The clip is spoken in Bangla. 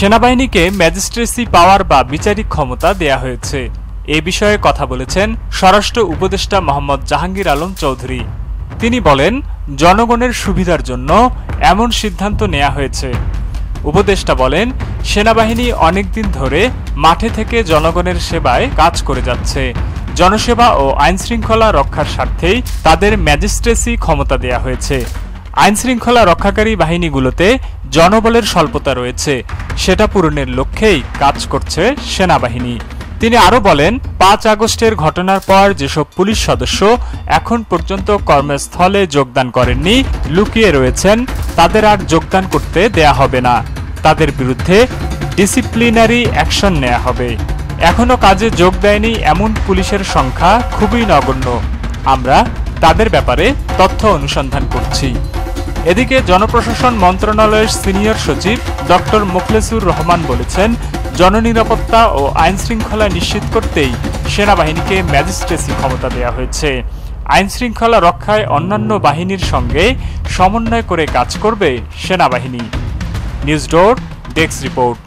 সেনাবাহিনীকে ম্যাজিস্ট্রেসি পাওয়ার বা বিচারিক ক্ষমতা দেয়া হয়েছে। এ বিষয়ে কথা বলেছেন স্বরাষ্ট্র উপদেষ্টা মোহাম্মদ জাহাঙ্গীর আলম চৌধুরী। তিনি বলেন, জনগণের সুবিধার জন্য এমন সিদ্ধান্ত নেওয়া হয়েছে। উপদেষ্টা বলেন, সেনাবাহিনী অনেকদিন ধরে মাঠে থেকে জনগণের সেবায় কাজ করে যাচ্ছে। জনসেবা ও আইনশৃঙ্খলা রক্ষার স্বার্থেই তাদের ম্যাজিস্ট্রেসি ক্ষমতা দেয়া হয়েছে। আইনশৃঙ্খলা রক্ষাকারী বাহিনীগুলোতে জনবলের স্বল্পতা রয়েছে, সেটা পূরণের লক্ষ্যেই কাজ করছে সেনাবাহিনী। তিনি আরও বলেন, ৫ আগস্টের ঘটনার পর যেসব পুলিশ সদস্য এখন পর্যন্ত কর্মস্থলে যোগদান করেননি, লুকিয়ে রয়েছেন, তাদের আর যোগদান করতে দেয়া হবে না। তাদের বিরুদ্ধে ডিসিপ্লিনারি অ্যাকশন নেওয়া হবে। এখনও কাজে যোগ দেয়নি এমন পুলিশের সংখ্যা খুবই নগণ্য। আমরা তাদের ব্যাপারে তথ্য অনুসন্ধান করছি। এদিকে জনপ্রশাসন মন্ত্রণালয়ের সিনিয়র সচিব ডক্টর মোখলেসুর রহমান বলেছেন, জননিরাপত্তা ও আইনশৃঙ্খলা নিশ্চিত করতেই সেনাবাহিনীকে ম্যাজিস্ট্রেসি ক্ষমতা দেওয়া হয়েছে। আইনশৃঙ্খলা রক্ষায় অন্যান্য বাহিনীর সঙ্গে সমন্বয় করে কাজ করবে সেনাবাহিনী। নিউজ ডোর ডেস্ক রিপোর্ট।